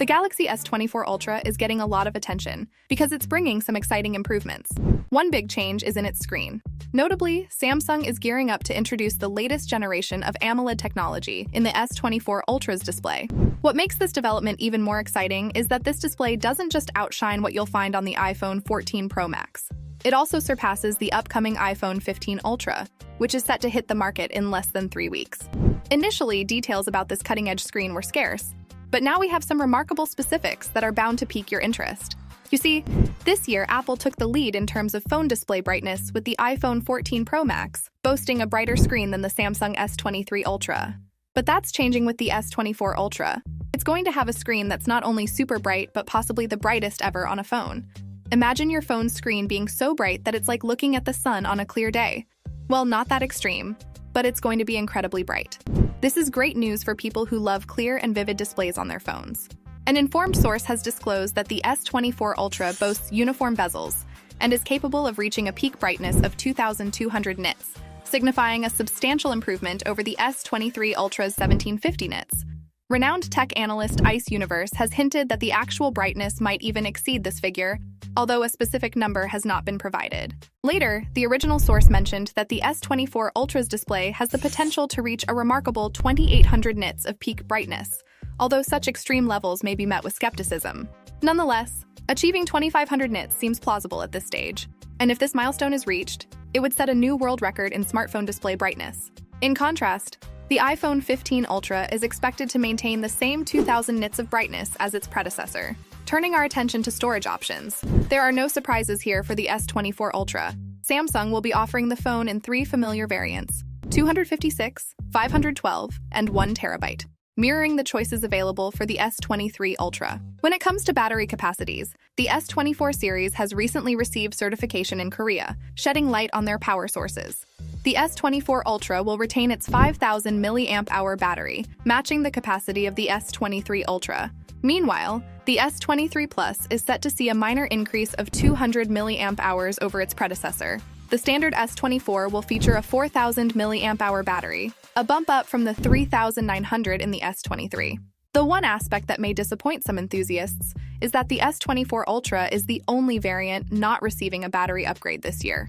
The Galaxy S24 Ultra is getting a lot of attention because it's bringing some exciting improvements. One big change is in its screen. Notably, Samsung is gearing up to introduce the latest generation of AMOLED technology in the S24 Ultra's display. What makes this development even more exciting is that this display doesn't just outshine what you'll find on the iPhone 14 Pro Max. It also surpasses the upcoming iPhone 15 Ultra, which is set to hit the market in less than 3 weeks. Initially, details about this cutting-edge screen were scarce, but now we have some remarkable specifics that are bound to pique your interest. You see, this year Apple took the lead in terms of phone display brightness with the iPhone 14 Pro Max, boasting a brighter screen than the Samsung S23 Ultra. But that's changing with the S24 Ultra. It's going to have a screen that's not only super bright, but possibly the brightest ever on a phone. Imagine your phone's screen being so bright that it's like looking at the sun on a clear day. Well, not that extreme, but it's going to be incredibly bright. This is great news for people who love clear and vivid displays on their phones. An informed source has disclosed that the S24 Ultra boasts uniform bezels and is capable of reaching a peak brightness of 2,200 nits, signifying a substantial improvement over the S23 Ultra's 1750 nits. Renowned tech analyst Ice Universe has hinted that the actual brightness might even exceed this figure, although a specific number has not been provided. Later, the original source mentioned that the S24 Ultra's display has the potential to reach a remarkable 2,800 nits of peak brightness, although such extreme levels may be met with skepticism. Nonetheless, achieving 2,500 nits seems plausible at this stage, and if this milestone is reached, it would set a new world record in smartphone display brightness. In contrast, the iPhone 15 Ultra is expected to maintain the same 2,000 nits of brightness as its predecessor. Turning our attention to storage options, there are no surprises here for the S24 Ultra. Samsung will be offering the phone in 3 familiar variants: 256, 512, and 1 terabyte, mirroring the choices available for the S23 Ultra. When it comes to battery capacities, the S24 series has recently received certification in Korea, shedding light on their power sources. The S24 Ultra will retain its 5,000 mAh battery, matching the capacity of the S23 Ultra. Meanwhile, the S23 Plus is set to see a minor increase of 200 mAh over its predecessor. The standard S24 will feature a 4,000 mAh battery, a bump up from the 3,900 in the S23. The one aspect that may disappoint some enthusiasts is that the S24 Ultra is the only variant not receiving a battery upgrade this year.